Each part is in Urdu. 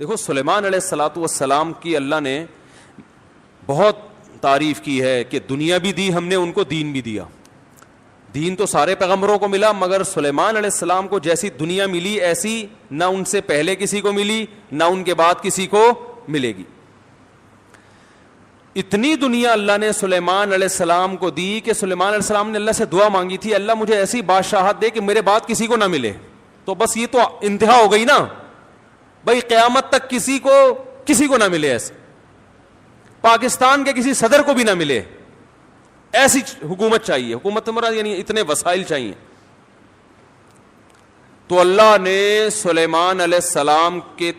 دیکھو سلیمان علیہ الصلوۃ والسلام کی اللہ نے بہت تعریف کی ہے کہ دنیا بھی دی ہم نے ان کو, دین بھی دیا. دین تو سارے پیغمبروں کو ملا, مگر سلیمان علیہ السلام کو جیسی دنیا ملی ایسی نہ ان سے پہلے کسی کو ملی نہ ان کے بعد کسی کو ملے گی. اتنی دنیا اللہ نے سلیمان علیہ السلام کو دی کہ سلیمان علیہ السلام نے اللہ سے دعا مانگی تھی, اللہ مجھے ایسی بادشاہت دے کہ میرے بعد کسی کو نہ ملے. تو بس یہ تو انتہا ہو گئی نا بھائی, قیامت تک کسی کو نہ ملے, ایسے پاکستان کے کسی صدر کو بھی نہ ملے, ایسی حکومت چاہیے. حکومت مراد یعنی اتنے وسائل چاہیے. تو اللہ نے سلیمان علیہ السلام کے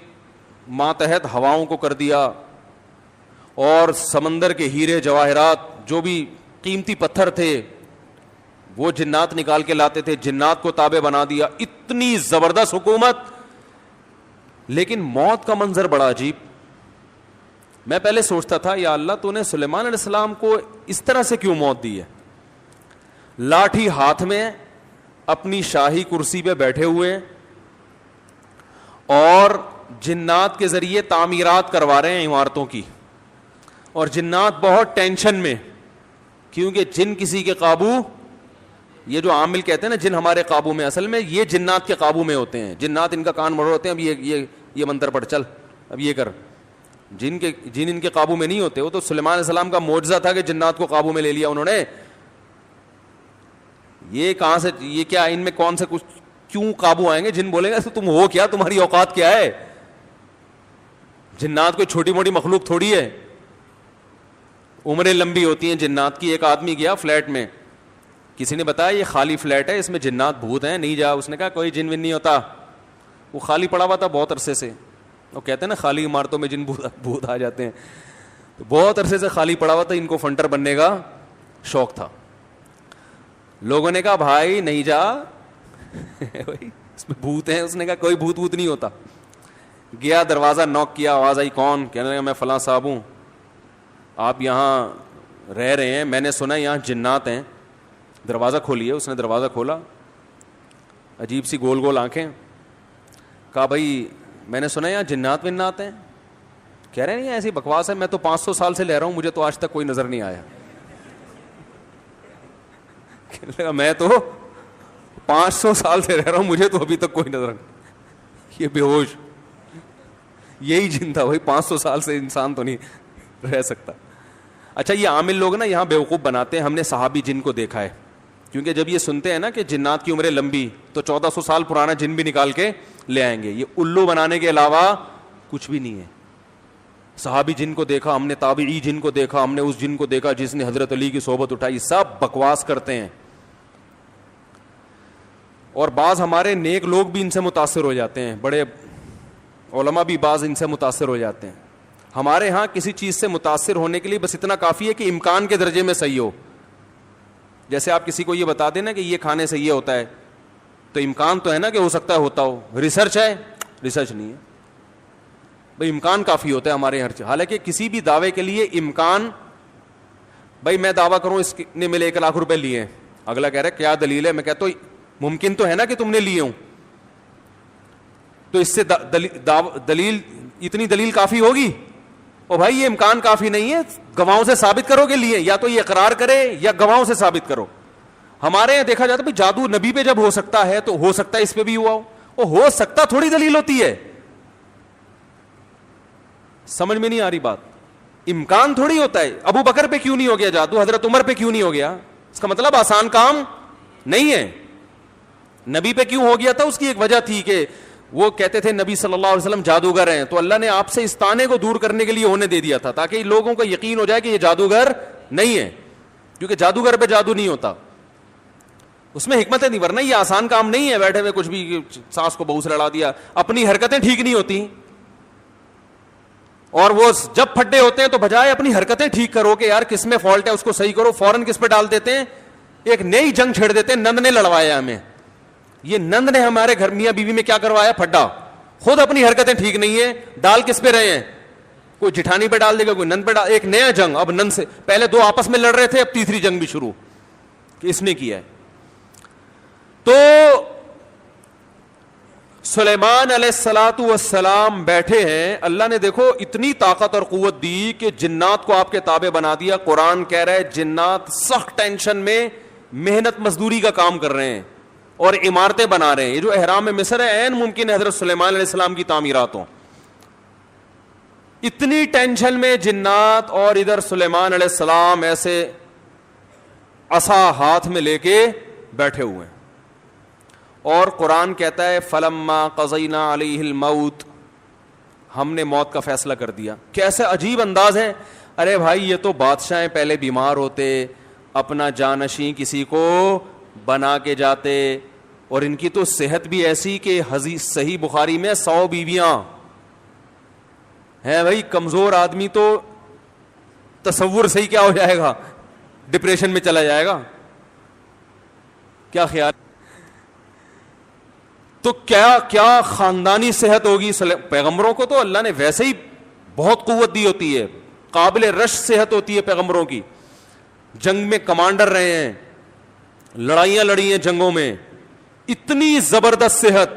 ماتحت ہواؤں کو کر دیا, اور سمندر کے ہیرے جواہرات جو بھی قیمتی پتھر تھے وہ جنات نکال کے لاتے تھے, جنات کو تابع بنا دیا. اتنی زبردست حکومت. لیکن موت کا منظر بڑا عجیب. میں پہلے سوچتا تھا یا اللہ تو نے سلیمان علیہ السلام کو اس طرح سے کیوں موت دی ہے؟ لاٹھی ہاتھ میں, اپنی شاہی کرسی پہ بیٹھے ہوئے, اور جنات کے ذریعے تعمیرات کروا رہے ہیں عمارتوں کی, اور جنات بہت ٹینشن میں, کیونکہ جن کسی کے قابو, یہ جو عامل کہتے ہیں نا جن ہمارے قابو میں, اصل میں یہ جنات کے قابو میں ہوتے ہیں. جنات ان کا کان مڑ ہوتے ہیں, اب یہ منتر پڑھ چل, اب یہ کر. جن ان کے قابو میں نہیں ہوتے. وہ تو سلیمان علیہ السلام کا معجزہ تھا کہ جنات کو قابو میں لے لیا انہوں نے. یہ کہاں سے, یہ کیا, ان میں کون سے کچھ کیوں قابو آئیں گے؟ جن بولیں گے تم ہو کیا, تمہاری اوقات کیا ہے؟ جنات کوئی چھوٹی موٹی مخلوق تھوڑی ہے, عمریں لمبی ہوتی ہیں جنات کی. ایک آدمی گیا فلیٹ میں, کسی نے بتایا یہ خالی فلیٹ ہے, اس میں جنات بھوت ہیں, نہیں جا. اس نے کہا کوئی جن ون نہیں ہوتا. وہ خالی پڑا ہوا تھا بہت عرصے سے. وہ کہتے ہیں نا خالی عمارتوں میں جن بھوت آ جاتے ہیں. تو بہت عرصے سے خالی پڑا ہوا تھا, ان کو فنٹر بننے کا شوق تھا. لوگوں نے کہا بھائی نہیں جا اس میں بھوت ہیں. اس نے کہا کوئی بھوت نہیں ہوتا. گیا, دروازہ نوک کیا, آواز آئی کون؟ کہنے لگا میں فلاں صاحب ہوں, آپ یہاں رہ رہے ہیں, میں نے سنا یہاں جنات ہیں, دروازہ کھولیے. اس نے دروازہ کھولا, عجیب سی گول گول آنکھیں. کہا بھائی میں نے سنا یہاں جنات ونات ہیں. کہہ رہے نہیں ایسی بکواس ہے, میں تو 500 سال سے لے رہا ہوں, مجھے تو آج تک کوئی نظر نہیں آیا. کہنے لگا میں تو 500 سال سے رہ رہا ہوں, مجھے تو ابھی تک کوئی نظر نہیں. یہ بے ہوش, یہی جن تھا بھائی, 500 سال سے انسان تو نہیں رہ سکتا. اچھا یہ عامل لوگ نا یہاں بیوقوف بناتے ہیں. ہم نے صحابی جن کو دیکھا ہے, کیونکہ جب یہ سنتے ہیں نا کہ جنات کی عمریں لمبی, تو 1400 سال پرانا جن بھی نکال کے لے آئیں گے. یہ الو بنانے کے علاوہ کچھ بھی نہیں ہے. صحابی جن کو دیکھا ہم نے, تابعی جن کو دیکھا ہم نے, اس جن کو دیکھا جس نے حضرت علی کی صحبت اٹھائی, سب بکواس کرتے ہیں. اور بعض ہمارے نیک لوگ بھی ان سے متاثر ہو جاتے ہیں, بڑے علماء بھی بعض ان سے متاثر ہو جاتے ہیں. ہمارے ہاں کسی چیز سے متاثر ہونے کے لیے بس اتنا کافی ہے کہ امکان کے درجے میں صحیح ہو. جیسے آپ کسی کو یہ بتا دیں نا کہ یہ کھانے سے یہ ہوتا ہے, تو امکان تو ہے نا کہ ہو سکتا ہے ہوتا ہو. ریسرچ ہے؟ ریسرچ نہیں ہے بھائی, امکان کافی ہوتا ہے ہمارے ہر چیز. حالانکہ کسی بھی دعوے کے لیے امکان, بھائی میں دعویٰ کروں اس نے ملے 1 لاکھ روپے لیے, اگلا کہہ رہا ہے کیا دلیل ہے, میں کہتا ہوں ممکن تو ہے نا کہ تم نے لیے ہوں, تو اس سے دلیل, اتنی دلیل کافی ہوگی؟ او بھائی یہ امکان کافی نہیں ہے, گواہوں سے ثابت کرو کہ لیے, یا تو یہ اقرار کرے یا گواہوں سے ثابت کرو. ہمارے یہاں دیکھا جاتا ہے جادو نبی پہ جب ہو سکتا ہے تو ہو سکتا ہے اس پہ بھی ہوا ہو. وہ ہو سکتا تھوڑی دلیل ہوتی ہے. سمجھ میں نہیں آ رہی بات. امکان تھوڑی ہوتا ہے. ابو بکر پہ کیوں نہیں ہو گیا جادو, حضرت عمر پہ کیوں نہیں ہو گیا, اس کا مطلب آسان کام نہیں ہے. نبی پہ کیوں ہو گیا تھا, اس کی ایک وجہ تھی کہ وہ کہتے تھے نبی صلی اللہ علیہ وسلم جادوگر ہیں, تو اللہ نے آپ سے اس طعنے کو دور کرنے کے لیے ہونے دے دیا تھا, تاکہ لوگوں کو یقین ہو جائے کہ یہ جادوگر نہیں ہے, کیونکہ جادوگر پہ جادو نہیں ہوتا. اس میں حکمت نہیں, ورنہ یہ آسان کام نہیں ہے بیٹھے ہوئے کچھ بھی ساس کو بہو سے لڑا دیا. اپنی حرکتیں ٹھیک نہیں ہوتی, اور وہ جب پھڈے ہوتے ہیں تو بجائے اپنی حرکتیں ٹھیک کرو کہ یار کس میں فالٹ ہے اس کو صحیح کرو, فوراً کس پہ ڈال دیتے ہیں, ایک نئی جنگ چھیڑ دیتے ہیں. نند نے لڑوایا ہمیں, یہ نند نے ہمارے گھر میاں بیوی میں کیا کروایا, پھڈا. خود اپنی حرکتیں ٹھیک نہیں ہے, ڈال کس پہ رہے ہیں, کوئی جٹھانی پہ ڈال دے گا, کوئی نند پہ ڈال. ایک نیا جنگ, اب نند سے پہلے 2 آپس میں لڑ رہے تھے, اب تیسری جنگ بھی شروع کہ اس نے کیا ہے. تو سلیمان علیہ الصلوۃ والسلام بیٹھے ہیں, اللہ نے دیکھو اتنی طاقت اور قوت دی کہ جنات کو آپ کے تابع بنا دیا. قرآن کہہ رہا ہے جنات سخت ٹینشن میں محنت مزدوری کا کام کر رہے ہیں اور عمارتیں بنا رہے ہیں. یہ جو احرام مصر ہے عین ممکن ہے حضرت سلیمان علیہ السلام کی تعمیرات ہوں. اتنی ٹینشن میں جنات, اور ادھر سلیمان علیہ السلام ایسے عصا ہاتھ میں لے کے بیٹھے ہوئے ہیں. اور قرآن کہتا ہے فلما قضینا علیہ الموت, ہم نے موت کا فیصلہ کر دیا. کیسے عجیب انداز ہے. ارے بھائی یہ تو بادشاہ پہلے بیمار ہوتے, اپنا جانشین کسی کو بنا کے جاتے, اور ان کی تو صحت بھی ایسی کہ صحیح بخاری میں 100 بیویاں ہیں. بھائی کمزور آدمی تو تصور سے ہی کیا ہو جائے گا, ڈپریشن میں چلا جائے گا. کیا خیال, تو کیا خاندانی صحت ہوگی. پیغمبروں کو تو اللہ نے ویسے ہی بہت قوت دی ہوتی ہے, قابل رش صحت ہوتی ہے پیغمبروں کی. جنگ میں کمانڈر رہے ہیں, لڑائیاں لڑی ہیں جنگوں میں, اتنی زبردست صحت.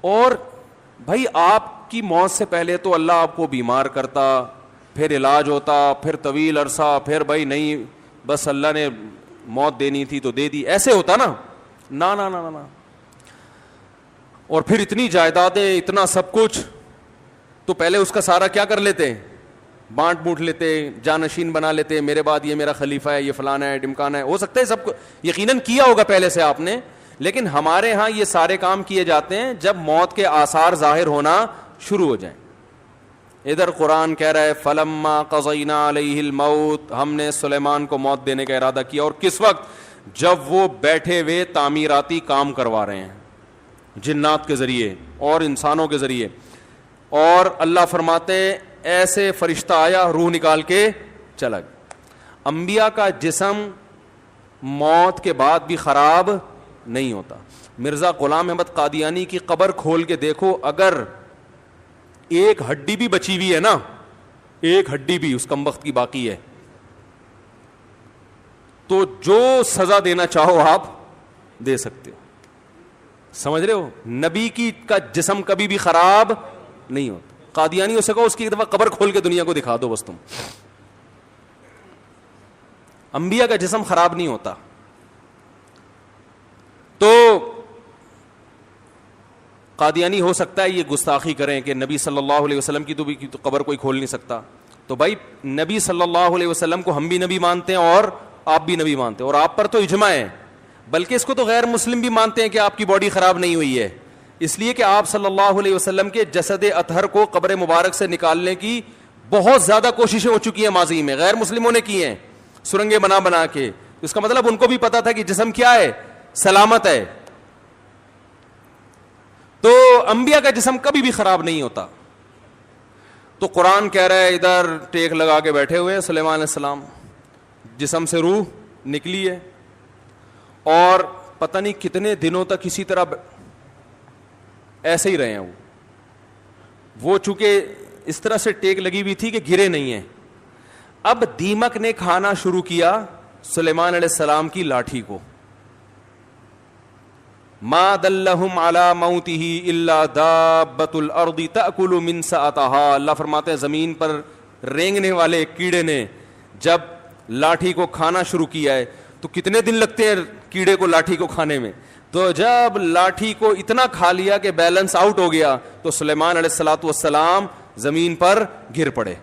اور بھائی آپ کی موت سے پہلے تو اللہ آپ کو بیمار کرتا, پھر علاج ہوتا, پھر طویل عرصہ, پھر بھائی نہیں بس اللہ نے موت دینی تھی تو دے دی, ایسے ہوتا نا. نا نا نا نا. اور پھر اتنی جائیدادیں, اتنا سب کچھ, تو پہلے اس کا سارا کیا کر لیتے, بانٹ بوٹ لیتے, جانشین بنا لیتے, میرے بعد یہ میرا خلیفہ ہے, یہ فلانا ہے, ڈمکانا ہے. ہو سکتا ہے سب کو یقیناً کیا ہوگا پہلے سے آپ نے, لیکن ہمارے ہاں یہ سارے کام کیے جاتے ہیں جب موت کے آثار ظاہر ہونا شروع ہو جائیں. ادھر قرآن کہہ رہا ہے فلما قضینا علیہ الموت, ہم نے سلیمان کو موت دینے کا ارادہ کیا. اور کس وقت, جب وہ بیٹھے ہوئے تعمیراتی کام کروا رہے ہیں جنات کے ذریعے اور انسانوں کے ذریعے. اور اللہ فرماتے ایسے فرشتہ آیا, روح نکال کے چلا گیا. انبیاء کا جسم موت کے بعد بھی خراب نہیں ہوتا. مرزا غلام احمد قادیانی کی قبر کھول کے دیکھو, اگر ایک ہڈی بھی بچی ہوئی ہے نا, ایک ہڈی بھی اس کمبخت کی باقی ہے, تو جو سزا دینا چاہو آپ دے سکتے ہو. سمجھ رہے ہو, نبی کی کا جسم کبھی بھی خراب نہیں ہوتا. قادیانی ہو سکو اس کی ایک دفعہ قبر کھول کے دنیا کو دکھا دو بس تم. انبیاء کا جسم خراب نہیں ہوتا. تو قادیانی ہو سکتا ہے یہ گستاخی کریں کہ نبی صلی اللہ علیہ وسلم کی تو قبر کوئی کھول نہیں سکتا. تو بھائی نبی صلی اللہ علیہ وسلم کو ہم بھی نبی مانتے ہیں اور آپ بھی نبی مانتے ہیں, اور آپ پر تو اجماع ہے, بلکہ اس کو تو غیر مسلم بھی مانتے ہیں کہ آپ کی باڈی خراب نہیں ہوئی ہے, اس لیے کہ آپ صلی اللہ علیہ وسلم کے جسد اطہر کو قبر مبارک سے نکالنے کی بہت زیادہ کوششیں ہو چکی ہیں ماضی میں, غیر مسلموں نے کی ہیں سرنگیں بنا بنا کے. اس کا مطلب ان کو بھی پتا تھا کہ جسم کیا ہے, سلامت ہے. تو انبیاء کا جسم کبھی بھی خراب نہیں ہوتا. تو قرآن کہہ رہا ہے ادھر ٹیک لگا کے بیٹھے ہوئے ہیں سلیمان علیہ السلام, جسم سے روح نکلی ہے, اور پتہ نہیں کتنے دنوں تک اسی طرح ایسے ہی رہے ہیں. وہ چونکہ اس طرح سے ٹیک لگی ہوئی تھی کہ گرے نہیں ہیں. اب دیمک نے کھانا شروع کیا سلیمان علیہ السلام کی لاٹھی کو. ما دلہم علی موتہ الا دابۃ الارض تأکل من سأتہا. اللہ فرماتے ہیں زمین پر رینگنے والے کیڑے نے جب لاٹھی کو کھانا شروع کیا ہے, تو کتنے دن لگتے ہیں کیڑے کو لاٹھی کو کھانے میں. تو جب لاٹھی کو اتنا کھا لیا کہ بیلنس آؤٹ ہو گیا, تو سلیمان علیہ الصلوۃ والسلام زمین پر گر پڑے.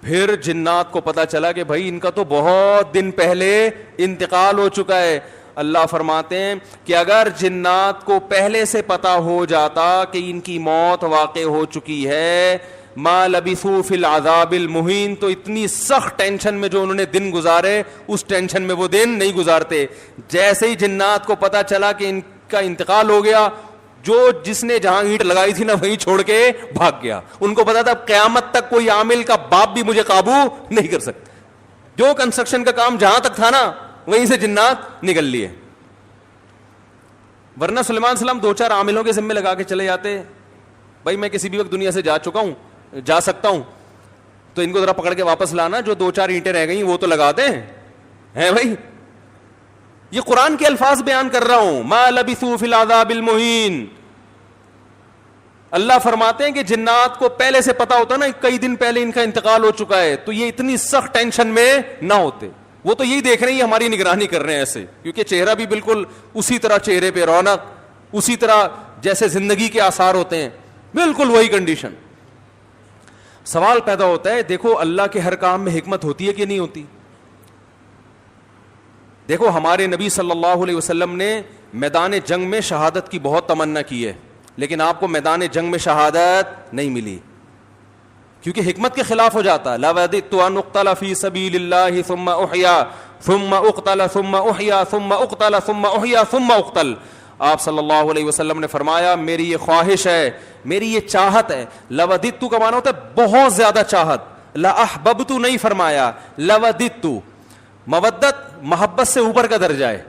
پھر جنات کو پتا چلا کہ بھائی ان کا تو بہت دن پہلے انتقال ہو چکا ہے. اللہ فرماتے ہیں کہ اگر جنات کو پہلے سے پتا ہو جاتا کہ ان کی موت واقع ہو چکی ہے, ما لبثوا فی العذاب المہین, تو اتنی سخت ٹینشن میں جو انہوں نے دن گزارے اس ٹینشن میں وہ دن نہیں گزارتے. جیسے ہی جنات کو پتا چلا کہ ان کا انتقال ہو گیا, جس نے جہاں اینٹ لگائی تھی نا وہیں چھوڑ کے بھاگ گیا. ان کو پتا تھا قیامت تک کوئی عامل کا باپ بھی مجھے قابو نہیں کر سکتا. جو کنسٹرکشن کا کام جہاں تک تھا نا وہیں سے جنات نکل لیے. ورنہ سلیمان علیہ السلام 2-4 عاملوں کے ذمے لگا کے چلے جاتے, بھائی میں کسی بھی وقت دنیا سے جا چکا ہوں, جا سکتا ہوں, تو ان کو ذرا پکڑ کے واپس لانا, جو 2-4 اینٹیں رہ گئی وہ تو لگا دیں ہیں بھائی. یہ قرآن کے الفاظ بیان کر رہا ہوں. ما لبثوا فی العذاب المہین. اللہ فرماتے ہیں کہ جنات کو پہلے سے پتا ہوتا نا کئی دن پہلے ان کا انتقال ہو چکا ہے, تو یہ اتنی سخت ٹینشن میں نہ ہوتے. وہ تو یہی دیکھ رہے ہیں یہ ہماری نگرانی کر رہے ہیں ایسے, کیونکہ چہرہ بھی بالکل اسی طرح, چہرے پہ رونق اسی طرح جیسے زندگی کے آثار ہوتے ہیں, بالکل وہی کنڈیشن. سوال پیدا ہوتا ہے, دیکھو اللہ کے ہر کام میں حکمت ہوتی ہے کہ نہیں ہوتی؟ دیکھو ہمارے نبی صلی اللہ علیہ وسلم نے میدان جنگ میں شہادت کی بہت تمنا کی ہے, لیکن آپ کو میدان جنگ میں شہادت نہیں ملی, کیونکہ حکمت کے خلاف ہو جاتا. لَوَدِدتُّ أَنْ أُقْتَلَ فِي سَبِيلِ اللَّهِ ثُمَّ أُحْيَا ثُمَّ أُقْتَلَ ثُمَّ أُحْيَا ثُمَّ أُقْتَلَ ثُمَّ أُحْيَا ثُمَّ أُقْتَلَ. آپ صلی اللہ علیہ وسلم نے فرمایا میری یہ خواہش ہے, میری یہ چاہت ہے. لَوَدِدتُّ کا معنی ہوتا ہے بہت زیادہ چاہت, لَأَحْبَبْتُ نہیں فرمایا, لَوَدِدتُّ. مودت محبت سے اوپر کا درجہ ہے.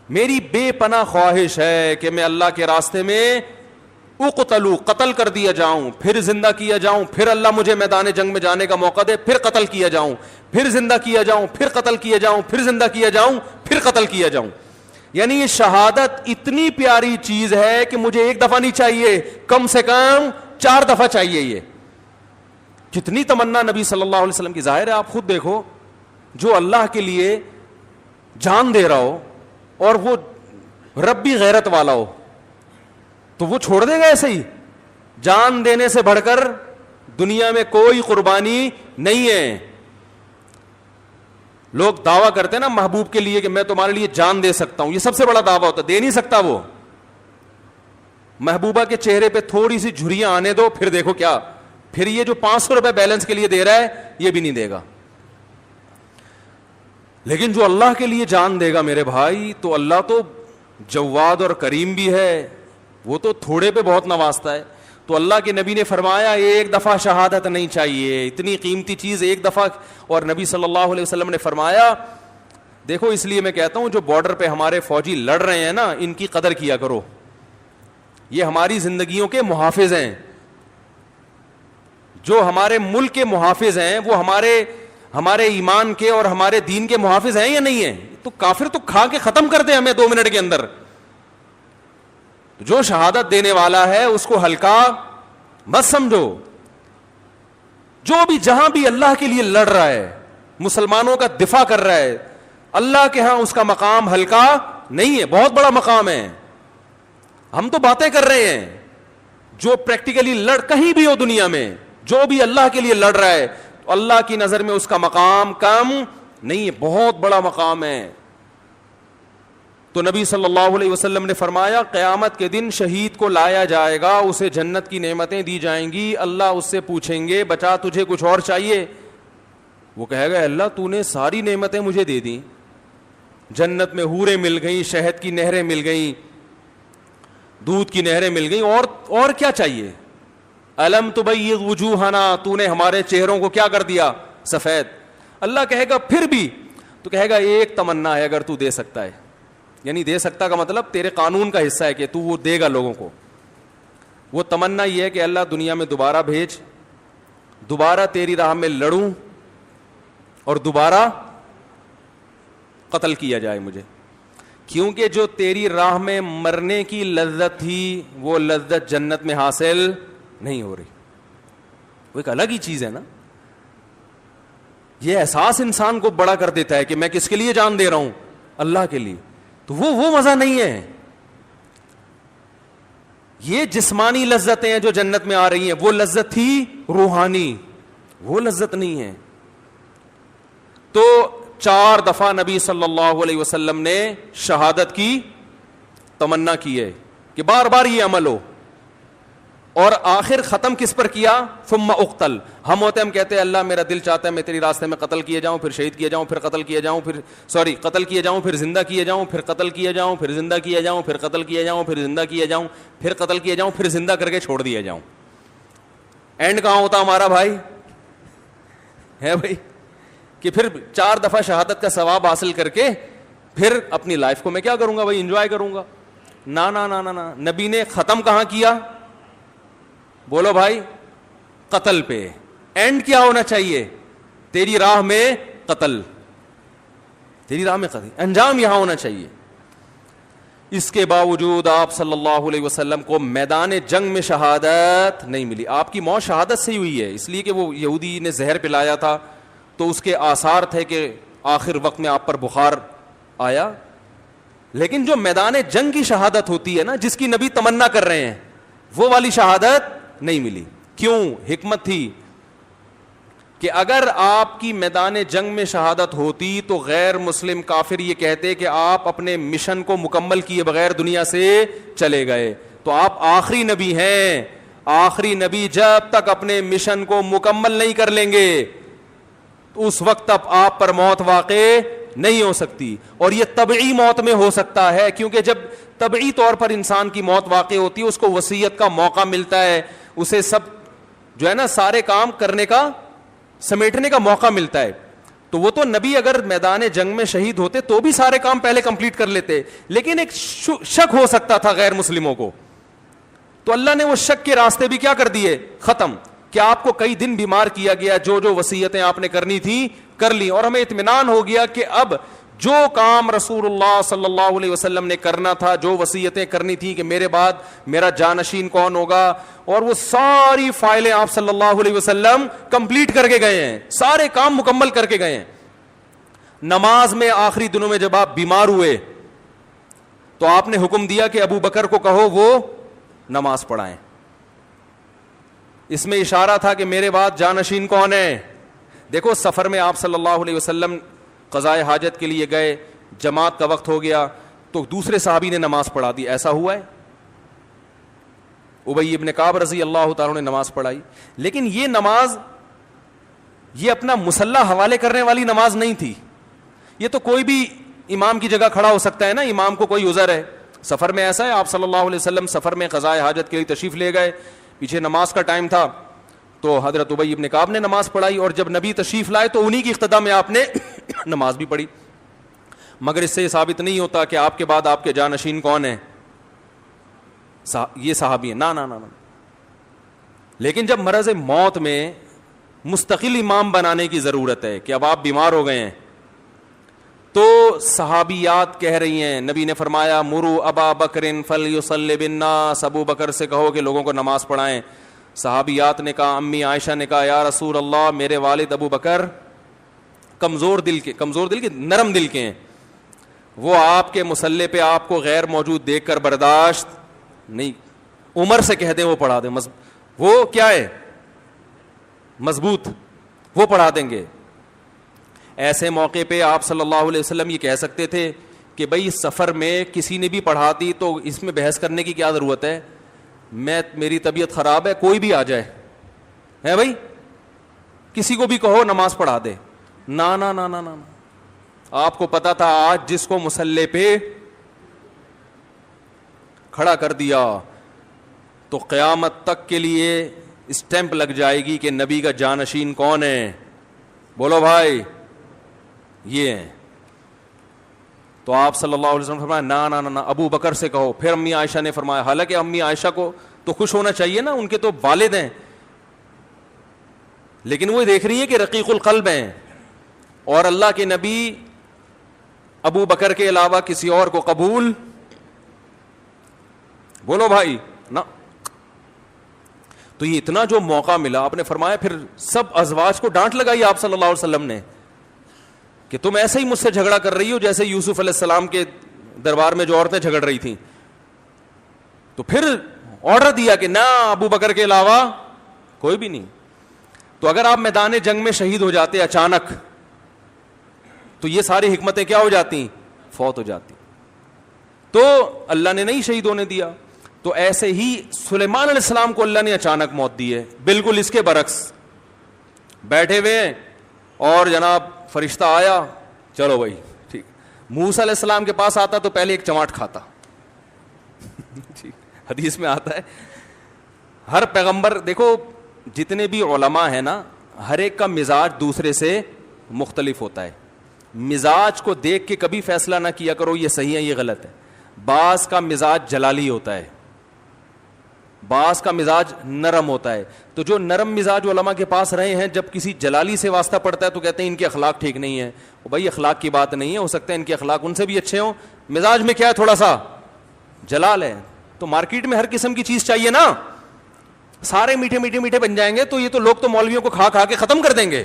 میری بے پناہ خواہش ہے کہ میں اللہ کے راستے میں اقتلو قتل کر دیا جاؤں, پھر زندہ کیا جاؤں, پھر اللہ مجھے میدان جنگ میں جانے کا موقع دے, پھر قتل کیا جاؤں, پھر زندہ کیا جاؤں, پھر قتل کیا جاؤں, پھر زندہ کیا جاؤں, پھر قتل کیا جاؤں. یعنی یہ شہادت اتنی پیاری چیز ہے کہ مجھے ایک دفعہ نہیں چاہیے, کم سے کم 4 دفعہ چاہیے. یہ کتنی تمنا نبی صلی اللہ علیہ وسلم کی. ظاہر ہے آپ خود دیکھو, جو اللہ کے لیے جان دے رہا ہو اور وہ ربی غیرت والا ہو تو وہ چھوڑ دے گا ایسے ہی؟ جان دینے سے بڑھ کر دنیا میں کوئی قربانی نہیں ہے. لوگ دعویٰ کرتے ہیں نا محبوب کے لیے کہ میں تمہارے لیے جان دے سکتا ہوں, یہ سب سے بڑا دعویٰ ہوتا ہے. دے نہیں سکتا وہ. محبوبہ کے چہرے پہ تھوڑی سی جھریاں آنے دو, پھر دیکھو کیا, پھر یہ جو 500 روپے بیلنس کے لیے دے رہا ہے یہ بھی نہیں دے گا. لیکن جو اللہ کے لیے جان دے گا میرے بھائی, تو اللہ تو جواد اور کریم بھی ہے, وہ تو تھوڑے پہ بہت نوازتا ہے. تو اللہ کے نبی نے فرمایا ایک دفعہ شہادت نہیں چاہیے, اتنی قیمتی چیز ایک دفعہ. اور نبی صلی اللہ علیہ وسلم نے فرمایا دیکھو, اس لیے میں کہتا ہوں جو بارڈر پہ ہمارے فوجی لڑ رہے ہیں نا, ان کی قدر کیا کرو. یہ ہماری زندگیوں کے محافظ ہیں. جو ہمارے ملک کے محافظ ہیں وہ ہمارے ایمان کے اور ہمارے دین کے محافظ ہیں یا نہیں ہیں؟ تو کافر تو کھا کے ختم کر دے ہمیں 2 منٹ کے اندر. جو شہادت دینے والا ہے اس کو ہلکا مت سمجھو. جو بھی جہاں بھی اللہ کے لیے لڑ رہا ہے, مسلمانوں کا دفاع کر رہا ہے, اللہ کے ہاں اس کا مقام ہلکا نہیں ہے, بہت بڑا مقام ہے. ہم تو باتیں کر رہے ہیں, جو پریکٹیکلی لڑ کہیں بھی ہو دنیا میں, جو بھی اللہ کے لیے لڑ رہا ہے, تو اللہ کی نظر میں اس کا مقام کم نہیں ہے, بہت بڑا مقام ہے. تو نبی صلی اللہ علیہ وسلم نے فرمایا قیامت کے دن شہید کو لایا جائے گا, اسے جنت کی نعمتیں دی جائیں گی. اللہ اس سے پوچھیں گے بچا تجھے کچھ اور چاہیے؟ وہ کہے گا اللہ تو نے ساری نعمتیں مجھے دے دی, جنت میں حوریں مل گئیں, شہد کی نہریں مل گئیں, دودھ کی نہریں مل گئیں, اور کیا چاہیے؟ الم تبیض وجوہنا, تو نے ہمارے چہروں کو کیا کر دیا؟ سفید. اللہ کہے گا پھر بھی؟ تو کہے گا ایک تمنا ہے اگر تو دے سکتا ہے. یعنی دے سکتا کا مطلب تیرے قانون کا حصہ ہے کہ تو وہ دے گا لوگوں کو. وہ تمنا یہ ہے کہ اللہ دنیا میں دوبارہ بھیج, دوبارہ تیری راہ میں لڑوں اور دوبارہ قتل کیا جائے مجھے, کیونکہ جو تیری راہ میں مرنے کی لذت تھی وہ لذت جنت میں حاصل نہیں ہو رہی. وہ ایک الگ ہی چیز ہے نا. یہ احساس انسان کو بڑا کر دیتا ہے کہ میں کس کے لیے جان دے رہا ہوں؟ اللہ کے لیے. تو وہ مزہ نہیں ہے. یہ جسمانی لذتیں ہیں جو جنت میں آ رہی ہیں, وہ لذت تھی روحانی, وہ لذت نہیں ہے. تو 4 دفعہ نبی صلی اللہ علیہ وسلم نے شہادت کی تمنا کی ہے کہ بار بار یہ عمل ہو, اور آخر ختم کس پر کیا؟ ثم اقتل. ہم کہتے ہیں اللہ میرا دل چاہتا ہے میں تیری راستے میں قتل کیا جاؤں, پھر شہید کیا جاؤں, پھر قتل کیا جاؤں, قتل کیا جاؤں, پھر زندہ کیا جاؤں, پھر قتل کیا جاؤں, پھر زندہ کیا جاؤں, پھر قتل کیا جاؤں, پھر زندہ کیا جاؤں, پھر قتل کیا جاؤں, پھر زندہ کر کے چھوڑ دیا جاؤں. اینڈ کہاں ہوتا ہمارا بھائی؟ ہے بھائی کہ پھر 4 دفعہ شہادت کا ثواب حاصل کر کے پھر اپنی لائف کو میں کیا کروں گا بھائی؟ انجوائے کروں گا. نا نا نا نا. نبی نے ختم کہاں کیا؟ بولو بھائی, قتل پہ. اینڈ کیا ہونا چاہیے؟ تیری راہ میں قتل. تیری راہ میں قتل, انجام یہاں ہونا چاہیے. اس کے باوجود آپ صلی اللہ علیہ وسلم کو میدان جنگ میں شہادت نہیں ملی. آپ کی موت شہادت سے ہی ہوئی ہے, اس لیے کہ وہ یہودی نے زہر پلایا تھا تو اس کے آثار تھے کہ آخر وقت میں آپ پر بخار آیا. لیکن جو میدان جنگ کی شہادت ہوتی ہے نا, جس کی نبی تمنا کر رہے ہیں, وہ والی شہادت نہیں ملی. کیوں؟ حکمت تھی کہ اگر آپ کی میدان جنگ میں شہادت ہوتی تو غیر مسلم کافر یہ کہتے کہ آپ اپنے مشن کو مکمل کیے بغیر دنیا سے چلے گئے. تو آپ آخری نبی ہیں, آخری نبی جب تک اپنے مشن کو مکمل نہیں کر لیں گے تو اس وقت تک آپ پر موت واقع نہیں ہو سکتی. اور یہ طبعی موت میں ہو سکتا ہے, کیونکہ جب طبعی طور پر انسان کی موت واقع ہوتی ہے اس کو وصیت کا موقع ملتا ہے, اسے سب جو ہے نا سارے کام کرنے کا, سمیٹنے کا موقع ملتا ہے. تو وہ تو نبی اگر میدان جنگ میں شہید ہوتے تو بھی سارے کام پہلے کمپلیٹ کر لیتے, لیکن ایک شک ہو سکتا تھا غیر مسلموں کو, تو اللہ نے وہ شک کے راستے بھی کیا کر دیے, ختم. کہ آپ کو کئی دن بیمار کیا گیا, جو جو وصیتیں آپ نے کرنی تھی کر لی, اور ہمیں اطمینان ہو گیا کہ اب جو کام رسول اللہ صلی اللہ علیہ وسلم نے کرنا تھا, جو وصیتیں کرنی تھی کہ میرے بعد میرا جانشین کون ہوگا, اور وہ ساری فائلیں آپ صلی اللہ علیہ وسلم کمپلیٹ کر کے گئے ہیں, سارے کام مکمل کر کے گئے ہیں. نماز میں آخری دنوں میں جب آپ بیمار ہوئے تو آپ نے حکم دیا کہ ابو بکر کو کہو وہ نماز پڑھائیں. اس میں اشارہ تھا کہ میرے بعد جانشین کون ہے. دیکھو سفر میں آپ صلی اللہ علیہ وسلم قضائے حاجت کے لیے گئے, جماعت کا وقت ہو گیا تو دوسرے صحابی نے نماز پڑھا دی. ایسا ہوا ہے؟ ابی ابن کعب رضی اللہ تعالیٰ نے نماز پڑھائی, لیکن یہ نماز یہ اپنا مسلح حوالے کرنے والی نماز نہیں تھی. یہ تو کوئی بھی امام کی جگہ کھڑا ہو سکتا ہے نا, امام کو کوئی عذر ہے. سفر میں ایسا ہے, آپ صلی اللہ علیہ وسلم سفر میں قضائے حاجت کے لیے تشریف لے گئے, پیچھے نماز کا ٹائم تھا تو حضرت ابی ابن کعب نے نماز پڑھائی, اور جب نبی تشریف لائے تو انہی کی اقتدا میں آپ نے نماز بھی پڑھی. مگر اس سے یہ ثابت نہیں ہوتا کہ آپ کے بعد آپ کے جانشین کون ہیں, یہ صحابی ہیں, نا. لیکن جب مرض موت میں مستقل امام بنانے کی ضرورت ہے کہ اب آپ بیمار ہو گئے ہیں, تو صحابیات کہہ رہی ہیں, نبی نے فرمایا مرو ابا بکر فلیصلی بالناس, ابو بکر سے کہو کہ لوگوں کو نماز پڑھائیں. صحابیات نے کہا, امی عائشہ نے کہا یا رسول اللہ میرے والد ابو بکر کمزور دل کے نرم دل کے ہیں, وہ آپ کے مصلی پہ آپ کو غیر موجود دیکھ کر برداشت نہیں, عمر سے کہہ دیں وہ پڑھا دیں, وہ کیا ہے مضبوط, وہ پڑھا دیں گے. ایسے موقع پہ آپ صلی اللہ علیہ وسلم یہ کہہ سکتے تھے کہ بھئی سفر میں کسی نے بھی پڑھا دی تو اس میں بحث کرنے کی کیا ضرورت ہے, میری طبیعت خراب ہے, کوئی بھی آ جائے ہے بھائی, کسی کو بھی کہو نماز پڑھا دے. نا نا نا نا نا, آپ کو پتا تھا آج جس کو مصلی پہ کھڑا کر دیا تو قیامت تک کے لیے اسٹیمپ لگ جائے گی کہ نبی کا جانشین کون ہے. بولو بھائی, یہ ہیں. تو آپ صلی اللہ علیہ وسلم فرمایا نا نا نا, ابو بکر سے کہو. پھر امی عائشہ نے فرمایا, حالانکہ امی عائشہ کو تو خوش ہونا چاہیے نا, ان کے تو والد ہیں, لیکن وہ دیکھ رہی ہے کہ رقیق القلب ہیں, اور اللہ کے نبی ابو بکر کے علاوہ کسی اور کو قبول, بولو بھائی نا. تو یہ اتنا جو موقع ملا, آپ نے فرمایا پھر سب ازواج کو ڈانٹ لگائی آپ صلی اللہ علیہ وسلم نے کہ تم ایسے ہی مجھ سے جھگڑا کر رہی ہو جیسے یوسف علیہ السلام کے دربار میں جو عورتیں جھگڑ رہی تھیں. تو پھر آرڈر دیا کہ نہ, ابو بکر کے علاوہ کوئی بھی نہیں. تو اگر آپ میدان جنگ میں شہید ہو جاتے اچانک تو یہ ساری حکمتیں کیا ہو جاتی, فوت ہو جاتی. تو اللہ نے نہیں شہید ہونے دیا. تو ایسے ہی سلیمان علیہ السلام کو اللہ نے اچانک موت دی ہے, بالکل اس کے برعکس. بیٹھے ہوئے ہیں اور جناب فرشتہ آیا, چلو بھائی ٹھیک. موسیٰ علیہ السلام کے پاس آتا تو پہلے ایک چماٹ کھاتا. حدیث میں آتا ہے ہر پیغمبر, دیکھو جتنے بھی علماء ہیں نا, ہر ایک کا مزاج دوسرے سے مختلف ہوتا ہے. مزاج کو دیکھ کے کبھی فیصلہ نہ کیا کرو یہ صحیح ہے یہ غلط ہے. بعض کا مزاج جلالی ہوتا ہے, بعض کا مزاج نرم ہوتا ہے. تو جو نرم مزاج علماء کے پاس رہے ہیں, جب کسی جلالی سے واسطہ پڑتا ہے تو کہتے ہیں ان کے اخلاق ٹھیک نہیں ہے. بھائی اخلاق کی بات نہیں ہے, ہو سکتا ہے ان کے اخلاق ان سے بھی اچھے ہوں, مزاج میں کیا ہے, تھوڑا سا جلال ہے. تو مارکیٹ میں ہر قسم کی چیز چاہیے نا, سارے میٹھے میٹھے میٹھے بن جائیں گے تو یہ تو لوگ تو مولویوں کو کھا کھا کے ختم کر دیں گے.